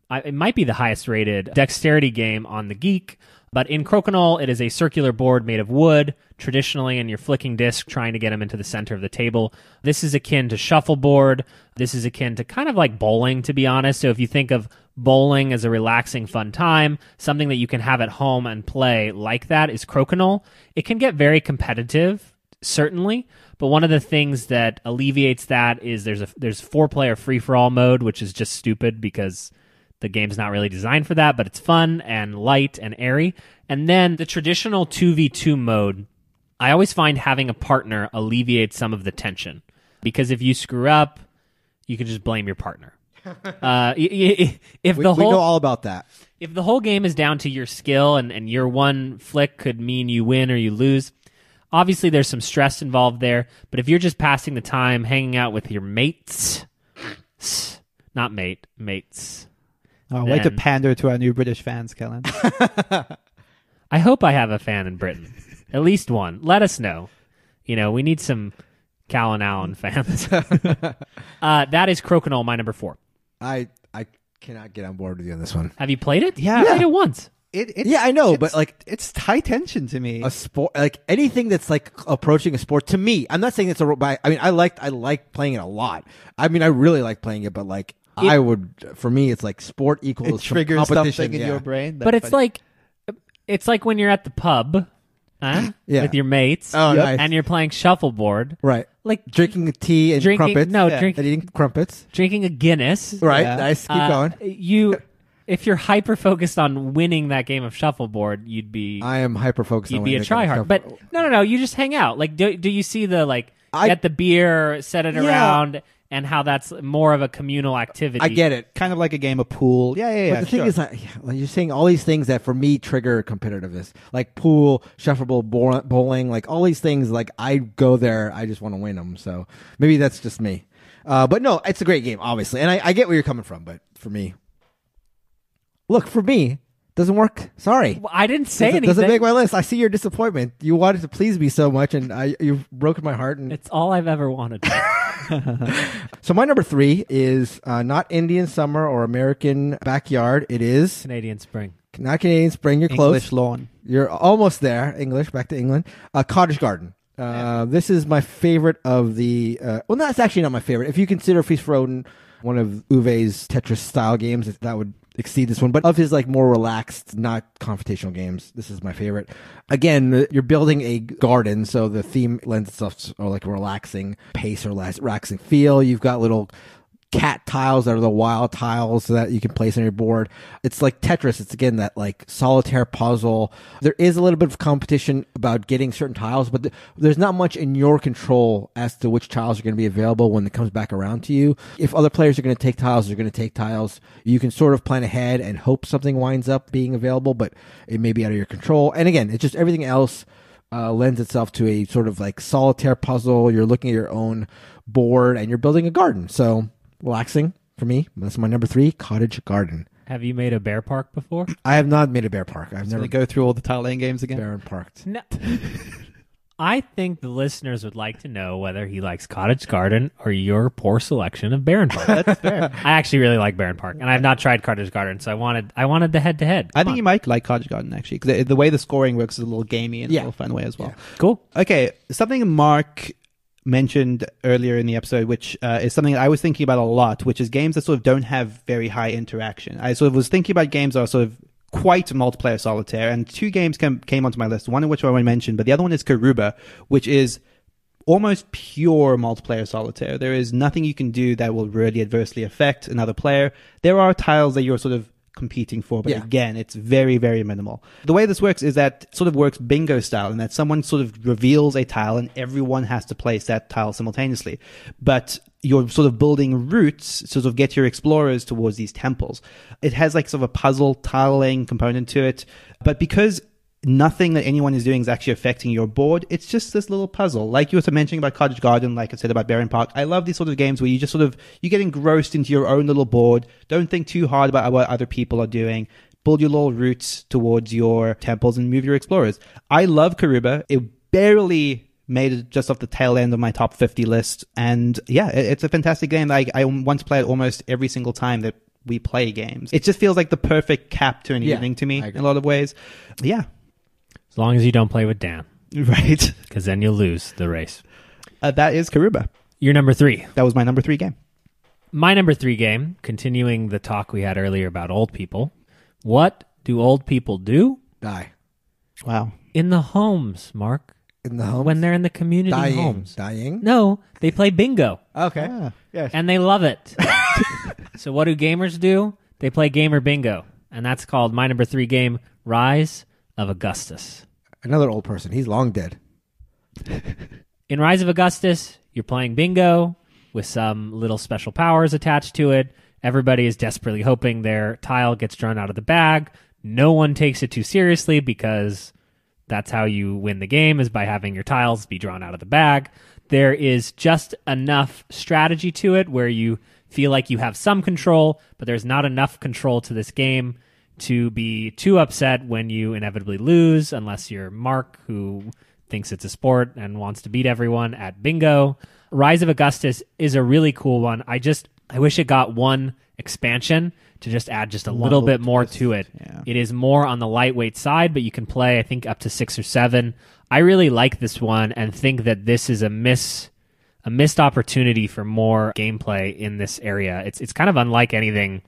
it might be the highest rated dexterity game on the Geek. But in Crokinole, it is a circular board made of wood, traditionally, and you're flicking discs trying to get them into the center of the table. This is akin to shuffleboard. This is akin to kind of like bowling, to be honest. So if you think of bowling as a relaxing, fun time, something that you can have at home and play like that is Crokinole. It can get very competitive, certainly, but one of the things that alleviates that is there's 4-player free-for-all mode, which is just stupid because the game's not really designed for that, but it's fun and light and airy. And then the traditional 2v2 mode, I always find having a partner alleviates some of the tension. Because if you screw up, you can just blame your partner. We know all about that. If the whole game is down to your skill and your one flick could mean you win or you lose, obviously there's some stress involved there. But if you're just passing the time, hanging out with your mates, not mates. Oh, way to pander to our new British fans, Kellen. I hope I have a fan in Britain. At least one. Let us know. We need some Cal and Allen fans. That is Crokinole, my number 4. I cannot get on board with you on this one. Have you played it? Yeah. I played it once. Yeah, I know, but like it's high tension to me. A sport, like anything that's like approaching a sport to me. I'm not saying it's I like playing it a lot. I really like playing it, but like for me, it's like sport equals it triggers competition something in your brain. But it's like when you're at the pub, with your mates, nice. and you're playing shuffleboard, right? Like drinking tea and crumpets. Eating crumpets. Drinking a Guinness, right? Nice. Keep going. If you're hyper focused on winning that game of shuffleboard, you'd be. I am hyper focused. You'd be a tryhard. But no. You just hang out. Like, do you see the get the beer, set it around? And how that's more of a communal activity. I get it. Kind of like a game of pool. Yeah. But the thing is, you're saying all these things that for me trigger competitiveness, like pool, shuffleboard, bowling, like all these things. Like I go there, I just want to win them. So maybe that's just me. But no, it's a great game, obviously, and I get where you're coming from. But for me, doesn't work. Sorry, well, I didn't say anything. Doesn't make my list. I see your disappointment. You wanted to please me so much, and you've broken my heart. And it's all I've ever wanted. So my number 3 is not Indian summer or American backyard. It is Canadian spring. Not Canadian spring. You're close. English lawn. You're almost there. English. Back to England. Cottage Garden. This is my favorite of the. Well, no, it's actually not my favorite. If you consider Feast for Odin one of Uwe's Tetris style games, that would exceed this one. But of his more relaxed, not confrontational games, this is my favorite. Again, you're building a garden, so the theme lends itself to a relaxing pace or relaxing feel. You've got little cat tiles that are the wild tiles that you can place on your board. It's like Tetris. It's again that solitaire puzzle. There is a little bit of competition about getting certain tiles, but there's not much in your control as to which tiles are going to be available when it comes back around to you. If other players are going to take tiles, they're going to take tiles. You can sort of plan ahead and hope something winds up being available, but it may be out of your control. And again, it's just everything else lends itself to a sort of solitaire puzzle. You're looking at your own board and you're building a garden. So relaxing for me. That's my number 3, Cottage Garden. Have you made a Bärenpark before? I have not made a Bärenpark. I've never go through all the tile laying games again. Bärenparked. No. I think the listeners would like to know whether he likes Cottage Garden or your poor selection of Bärenpark. That's fair. I actually really like Bärenpark, and I've not tried Cottage Garden, so I wanted the head-to-head. I think you might like Cottage Garden, actually, because the way the scoring works is a little gamey and a little fun way as well. Yeah. Cool. Okay, something Mark mentioned earlier in the episode, which is something that I was thinking about a lot, which is games that sort of don't have very high interaction. I sort of was thinking about games that are sort of quite multiplayer solitaire, and 2 games came onto my list, one of which I already mentioned, but the other one is Karuba, which is almost pure multiplayer solitaire. There is nothing you can do that will really adversely affect another player. There are tiles that you're sort of competing for, but again, it's very, very minimal. The way this works is that it sort of works bingo style, in that someone sort of reveals a tile and everyone has to place that tile simultaneously. But you're sort of building routes to sort of get your explorers towards these temples. It has sort of a puzzle tiling component to it, but because nothing that anyone is doing is actually affecting your board, it's just this little puzzle. Like you were mentioning about Cottage Garden, like I said about Bärenpark, I love these sort of games where you just you get engrossed into your own little board, don't think too hard about what other people are doing, build your little routes towards your temples and move your explorers. I love Karuba. It barely made it just off the tail end of my top 50 list, and it's a fantastic game. I want to play it almost every single time that we play games. It just feels like the perfect cap to an Yeah, evening to me I agree. in a lot of ways. Yeah. As long as you don't play with Dan, Right. because then you'll lose the race. That is Karuba. Your number 3. That was my number 3 game. My number 3 game, continuing the talk we had earlier about old people. What do old people do? Die. Wow. In the homes, Mark. In the home? When they're in the community Dying. homes. Dying? No, they play bingo. Okay. Ah. Yes. And they love it. So what do gamers do? They play gamer bingo. And that's called my number 3 game, Rise of Augustus. Another old person. He's long dead. In Rise of Augustus, you're playing bingo with some little special powers attached to it. Everybody is desperately hoping their tile gets drawn out of the bag. No one takes it too seriously because that's how you win the game, is by having your tiles be drawn out of the bag. There is just enough strategy to it where you feel like you have some control, but there's not enough control to this game to be too upset when you inevitably lose, unless you're Mark, who thinks it's a sport and wants to beat everyone at bingo. Rise of Augustus is a really cool one. I wish it got one expansion to just add just a little bit more to it. Yeah. It is more on the lightweight side, but you can play, I think, up to 6 or 7. I really like this one and think that this is a missed opportunity for more gameplay in this area. It's kind of unlike anything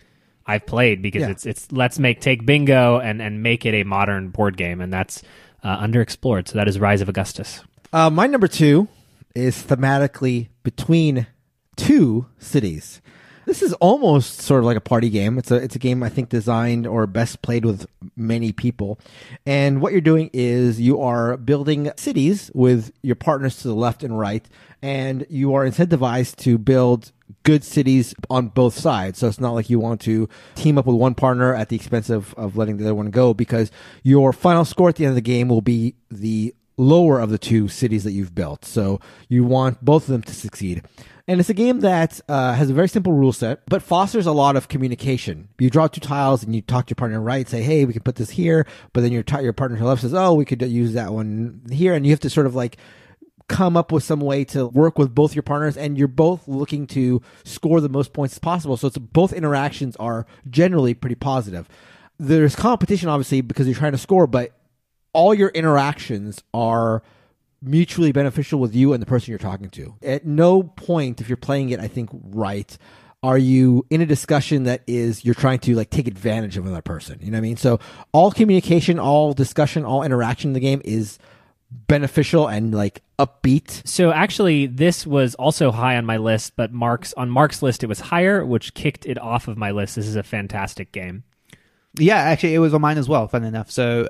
I've played, because it's let's take bingo and make it a modern board game, and that's underexplored. So that is Rise of Augustus. My number 2 is thematically between 2 cities. This is almost sort of like a party game. It's a game I think designed or best played with many people. And what you're doing is you are building cities with your partners to the left and right, and you are incentivized to build good cities on both sides. So it's not like you want to team up with one partner at the expense of letting the other one go, because your final score at the end of the game will be the lower of the 2 cities that you've built. So you want both of them to succeed. And it's a game that has a very simple rule set, but fosters a lot of communication. You draw 2 tiles and you talk to your partner right, say, hey, we can put this here. But then your partner to the left says, oh, we could use that one here. And you have to sort of like come up with some way to work with both your partners, and you're both looking to score the most points as possible. So both interactions are generally pretty positive. There's competition, obviously, because you're trying to score, but all your interactions are mutually beneficial with you and the person you're talking to. At no point, if you're playing it, I think, right, are you in a discussion that is you're trying to like take advantage of another person. You know what I mean? So all communication, all discussion, all interaction in the game is beneficial and like upbeat. So actually, this was also high on my list, but on Mark's list it was higher, which kicked it off of my list. This is a fantastic game. Yeah, actually, it was on mine as well, fun enough. So,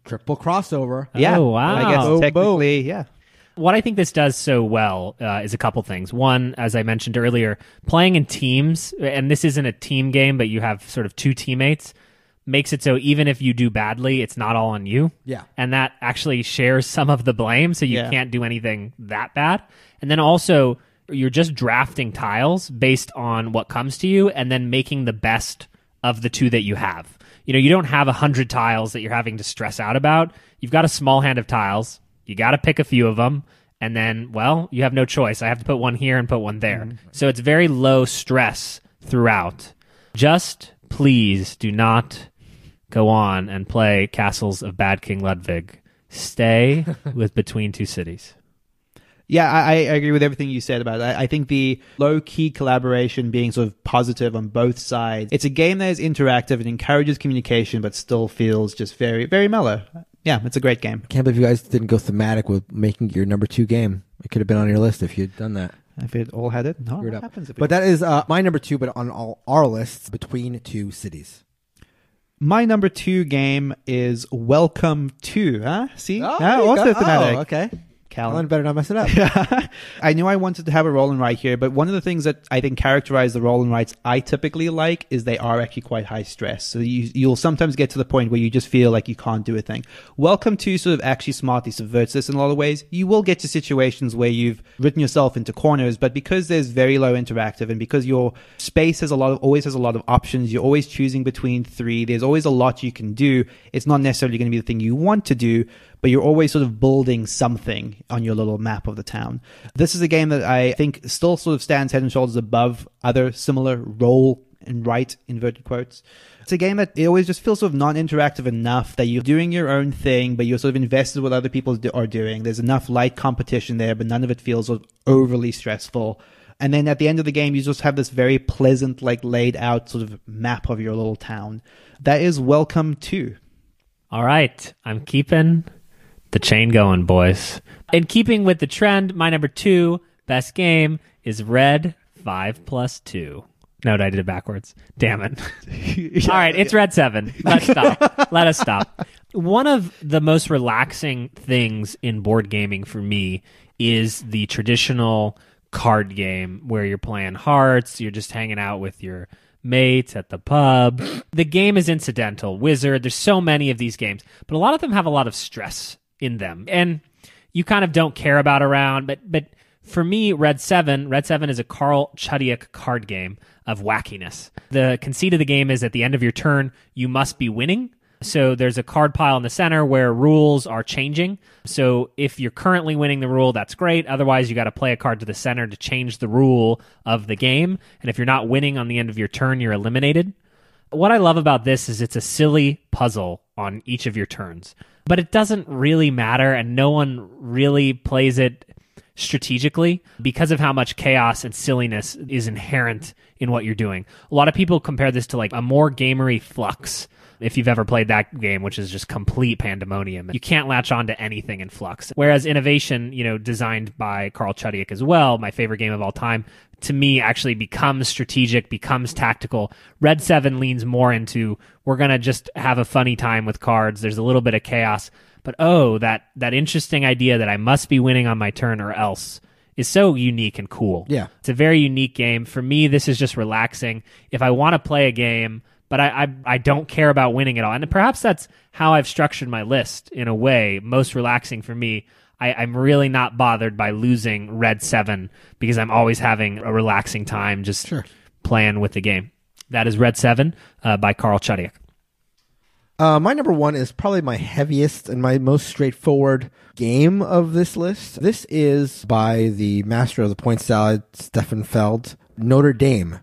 Triple crossover. yeah. Oh, wow. I guess Boom, technically, yeah. What I think this does so well is a couple things. One, as I mentioned earlier, playing in teams, and this isn't a team game, but you have sort of 2 teammates, makes it so even if you do badly, it's not all on you. Yeah. And that actually shares some of the blame, so you can't do anything that bad. And then also, you're just drafting tiles based on what comes to you and then making the best of the 2 that you have. You know, you don't have 100 tiles that you're having to stress out about. You've got a small hand of tiles. You got to pick a few of them. And then, well, you have no choice. I have to put one here and put one there. Mm-hmm. So it's very low stress throughout. Just please do not go on and play Castles of Bad King Ludwig. Stay with Between Two Cities. Yeah, I agree with everything you said about it. I think the low-key collaboration being sort of positive on both sides. It's a game that is interactive and encourages communication, but still feels just very, very mellow. Yeah, it's a great game. I can't believe you guys didn't go thematic with making your number 2 game. It could have been on your list if you'd done that. If it all had it, no, what happens if it... But that is my number 2, but on all our lists, Between Two Cities. My number 2 game is Welcome To. Huh? See? Oh, also thematic. Oh, okay. Callan better not mess it up. I knew I wanted to have a roll and write here, but one of the things that I think characterize the roll and writes I typically like is they are actually quite high stress. So you'll sometimes get to the point where you just feel like you can't do a thing. Welcome To sort of actually smartly subverts this in a lot of ways. You will get to situations where you've written yourself into corners, but because there's very low interactive and because your space always has a lot of options, you're always choosing between 3, there's always a lot you can do. It's not necessarily going to be the thing you want to do, but you're always sort of building something on your little map of the town. This is a game that I think still sort of stands head and shoulders above other similar role and right inverted quotes. It's a game that it always just feels sort of non-interactive enough that you're doing your own thing, but you're sort of invested in what other people are doing. There's enough light competition there, but none of it feels sort of overly stressful. And then at the end of the game, you just have this very pleasant, like laid out sort of map of your little town. That is Welcome to. All right. I'm keeping the chain going, boys. In keeping with the trend, my number 2 best game is Red 5+2. No, I did it backwards. Damn it. All right, it's Red 7. Let's stop. Let us stop. One of the most relaxing things in board gaming for me is the traditional card game where you're playing hearts, you're just hanging out with your mates at the pub. The game is incidental. Wizard, there's so many of these games, but a lot of them have a lot of stress in them. And you kind of don't care about around, but for me, Red 7 is a Carl Chudyk card game of wackiness. The conceit of the game is at the end of your turn, you must be winning. So there's a card pile in the center where rules are changing. So if you're currently winning the rule, that's great. Otherwise, you got to play a card to the center to change the rule of the game. And if you're not winning on the end of your turn, you're eliminated. What I love about this is it's a silly puzzle on each of your turns. But it doesn't really matter, and no one really plays it strategically because of how much chaos and silliness is inherent in what you're doing. A lot of people compare this to like a more gamery Flux, if you've ever played that game, which is just complete pandemonium. You can't latch on to anything in Flux. Whereas Innovation, designed by Carl Chudyk as well, my favorite game of all time, to me actually becomes strategic, becomes tactical. Red 7 leans more into, we're going to just have a funny time with cards. There's a little bit of chaos. But that interesting idea that I must be winning on my turn or else is so unique and cool. Yeah. It's a very unique game. For me, this is just relaxing. If I want to play a game, but I don't care about winning at all. And perhaps that's how I've structured my list in a way, most relaxing for me. I'm really not bothered by losing Red 7 because I'm always having a relaxing time just playing with the game. That is Red 7 by Carl Chudyk. My number 1 is probably my heaviest and my most straightforward game of this list. This is by the master of the point salad, Stefan Feld, Notre Dame.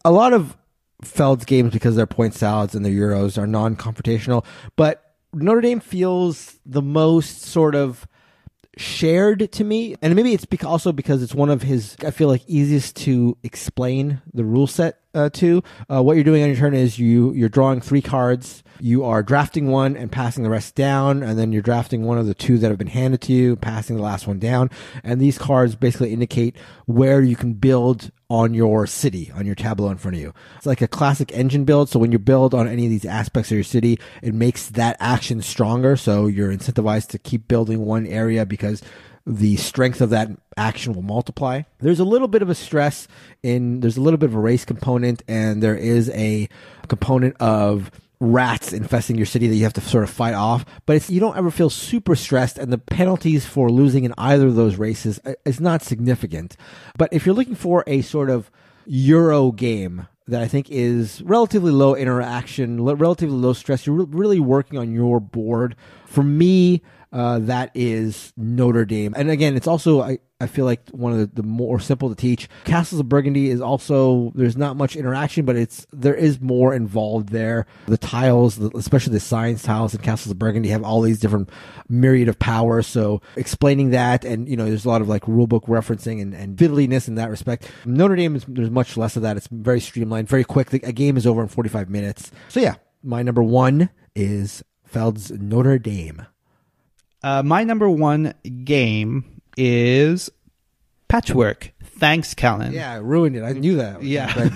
A lot of Feld's games, because they're point salads and the Euros, are non-confrontational, but Notre Dame feels the most sort of shared to me, and maybe it's also because it's one of his, I feel like, easiest to explain the rule set to. What you're doing on your turn is you're drawing 3 cards, you are drafting one and passing the rest down, and then you're drafting one of the 2 that have been handed to you, passing the last one down, and these cards basically indicate where you can build on your city, on your tableau in front of you. It's like a classic engine build, so when you build on any of these aspects of your city, it makes that action stronger, so you're incentivized to keep building one area because the strength of that action will multiply. There's a little bit of a stress there's a little bit of a race component, and there is a component of rats infesting your city that you have to sort of fight off, but you don't ever feel super stressed, and the penalties for losing in either of those races is not significant. But if you're looking for a sort of Euro game that I think is relatively low interaction, relatively low stress, you're really working on your board. For me, that is Notre Dame. And again, it's also, I feel like, one of the more simple to teach. Castles of Burgundy is also, there's not much interaction, but there is more involved there. The tiles, especially the science tiles in Castles of Burgundy, have all these different myriad of powers. So explaining that, and there's a lot of like rulebook referencing and fiddliness in that respect. Notre Dame, there's much less of that. It's very streamlined, very quick. A game is over in 45 minutes. So yeah, my number 1 is Feld's Notre Dame. My number 1 game is Patchwork. Thanks, Callan. Yeah, I ruined it. I knew that. Yeah.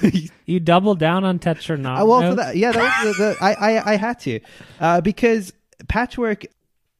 You doubled down on Tetranob. Well, for that, yeah, that was I had to. Because Patchwork,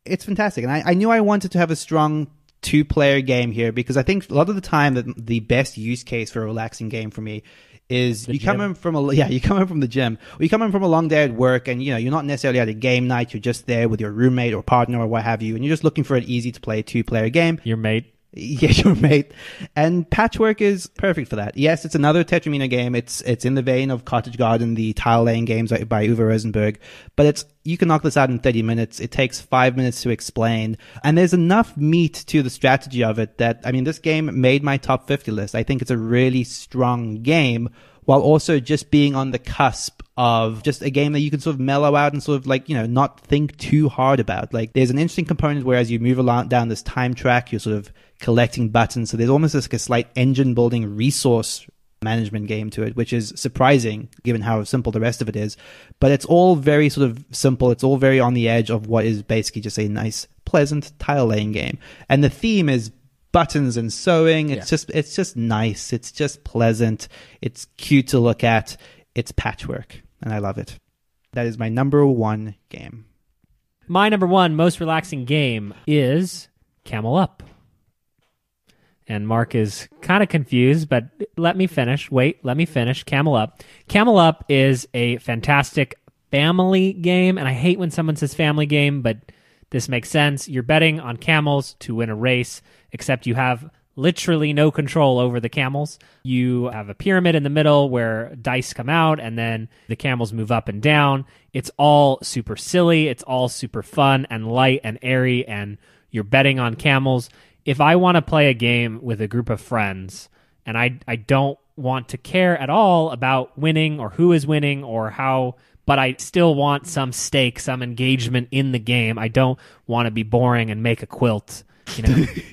it's fantastic. And I knew I wanted to have a strong 2-player game here because I think a lot of the time that the best use case for a relaxing game for me is you come in from the gym, or you come in from a long day at work, and you're not necessarily at a game night. You're just there with your roommate or partner or what have you, and you're just looking for an easy to play 2-player game. Your mate. Yeah, your mate. And Patchwork is perfect for that. Yes, it's another Tetramino game. It's in the vein of Cottage Garden, the tile laying games by Uwe Rosenberg. But you can knock this out in 30 minutes. It takes 5 minutes to explain. And there's enough meat to the strategy of it that, this game made my top 50 list. I think it's a really strong game while also just being on the cusp of just a game that you can sort of mellow out and sort of like, not think too hard about. Like there's an interesting component where as you move along down this time track, you're sort of collecting buttons. So there's almost like a slight engine building resource management game to it, which is surprising given how simple the rest of it is. But it's all very sort of simple. It's all very on the edge of what is basically just a nice, pleasant tile laying game. And the theme is buttons and sewing. It's just nice. It's just pleasant. It's cute to look at. It's patchwork, and I love it. That is my number one game. My number one most relaxing game is Camel Up. And Mark is kind of confused, but let me finish. Let me finish. Camel Up. Camel Up is a fantastic family game, and I hate when someone says family game, but this makes sense. You're betting on camels to win a race, except you have literally no control over the camels. You have a pyramid in the middle where dice come out, and then the camels move up and down. It's all super silly. It's all super fun and light and airy, and you're betting on camels. If I want to play a game with a group of friends and I don't want to care at all about winning or who is winning or how, but I still want some stake, some engagement in the game. I don't want to be boring and make a quilt.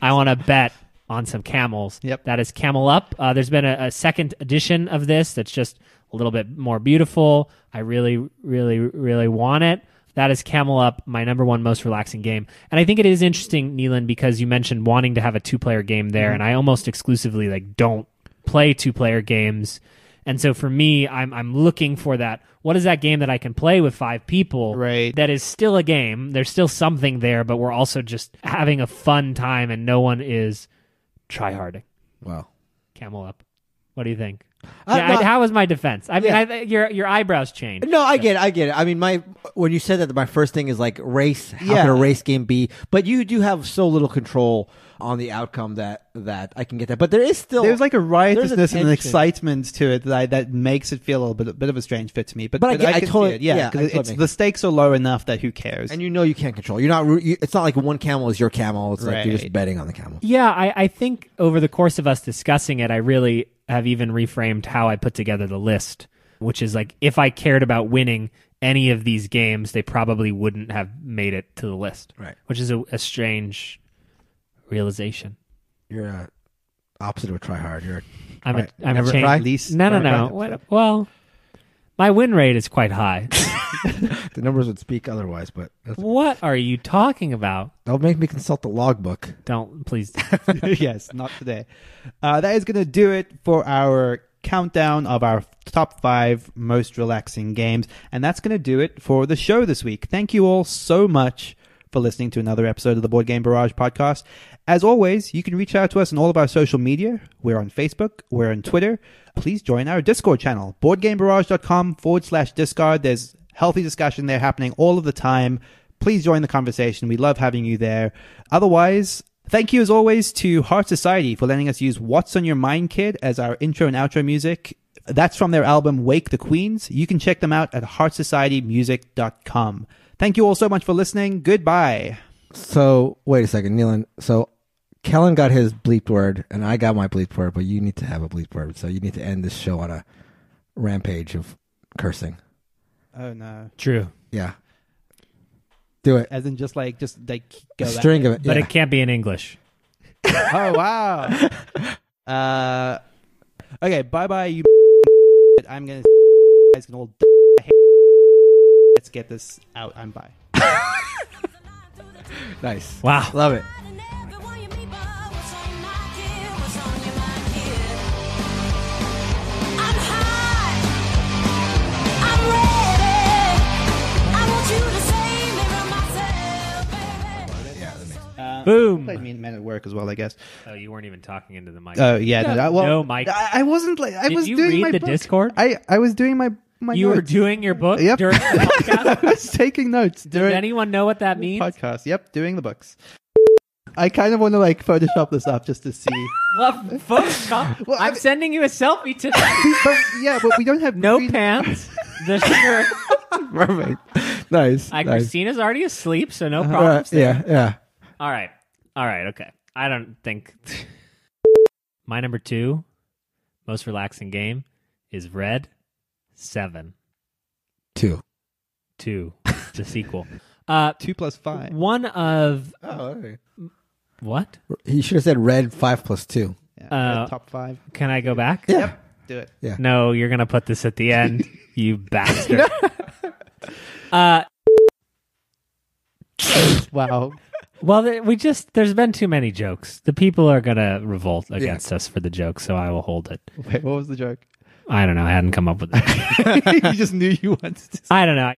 I want to bet on some camels. Yep. That is Camel Up. There's been a second edition of this that's just a little bit more beautiful. I really, really, really want it. That is Camel Up, my number one most relaxing game. And I think it is interesting, Neelan, because you mentioned wanting to have a two-player game there, and I almost exclusively don't play two-player games. And so for me, I'm looking for that. What is that game that I can play with 5 people? Right. That is still a game. There's still something there, but we're also just having a fun time, and no one is tryharding. Wow. Camel Up. What do you think? No, how was my defense? I mean, yeah. your eyebrows changed. No, I get it. I mean, when you said that, my first thing is like race. How can a race game be? But you do have so little control on the outcome that I can get that. But there's like a riotousness and an tension. excitement to it that makes it feel a bit of a strange fit to me. But I can totally, see it. Because the stakes are low enough that who cares? And you can't control. You're not. It's not like one camel is your camel. It's like you're just betting on the camel. Yeah, I think over the course of us discussing it, I really have even reframed how I put together the list, which is like if I cared about winning any of these games, they probably wouldn't have made it to the list. Right. Which is a strange realization. You're opposite of a tryhard. I'm a change. Least No. Well, my win rate is quite high. The numbers would speak otherwise, but What are you talking about? that'll make me consult the logbook. Don't, please. Yes, not today. That is going to do it for our countdown of our top 5 most relaxing games. And that's going to do it for the show this week. Thank you all so much for listening to another episode of the Board Game Barrage podcast. As always, you can reach out to us on all of our social media. We're on Facebook. We're on Twitter. Please join our Discord channel, boardgamebarrage.com/Discord. There's healthy discussion there happening all of the time. Please join the conversation. We love having you there. Otherwise, thank you as always to Heart Society for letting us use What's on Your Mind Kid as our intro and outro music. That's from their album Wake the Queens. You can check them out at heartsocietymusic.com. Thank you all so much for listening. Goodbye. So, wait a second, Neelan. So, Kellen got his bleeped word, and I got my bleeped word, but you need to have a bleeped word. So, you need to end this show on a rampage of cursing. Oh, no. True. Yeah. Do it. As in just like go A string of it. But yeah. it can't be in English. Oh, wow. Okay, bye-bye, you I'm going to guys can all let's get this out. I'm bye. Nice. Wow. Love it. Boom. Played Men at Work as well, I guess. Oh, you weren't even talking into the mic. Oh, yeah. No, Mike. I wasn't like I Did was you doing read my the book. Discord? I was doing my You were notes. doing your book Yep. during the podcast? I was taking notes Does during anyone know what that means? podcast. Yep, doing the books. I kind of want to like Photoshop this up just to see. Well, folks, Well, I'm sending you a selfie today. but we don't have No green- pants. The shirt. Perfect. Nice. Nice. Nice. Christina's already asleep, so no problems there. Yeah. All right, okay. I don't think my number 2 most relaxing game is red. 7. 2. 2. It's a sequel. 2 plus 5. One of Oh, okay. what? He should have said red 5 plus 2. Yeah, red top 5. Can I go back? Yeah. Yep. Do it. Yeah. No, you're gonna put this at the end, you bastard. Wow. Well, there's been too many jokes. The people are gonna revolt against us for the joke, so I will hold it. Wait, what was the joke? I don't know. I hadn't come up with it. You just knew you wanted to. I don't know.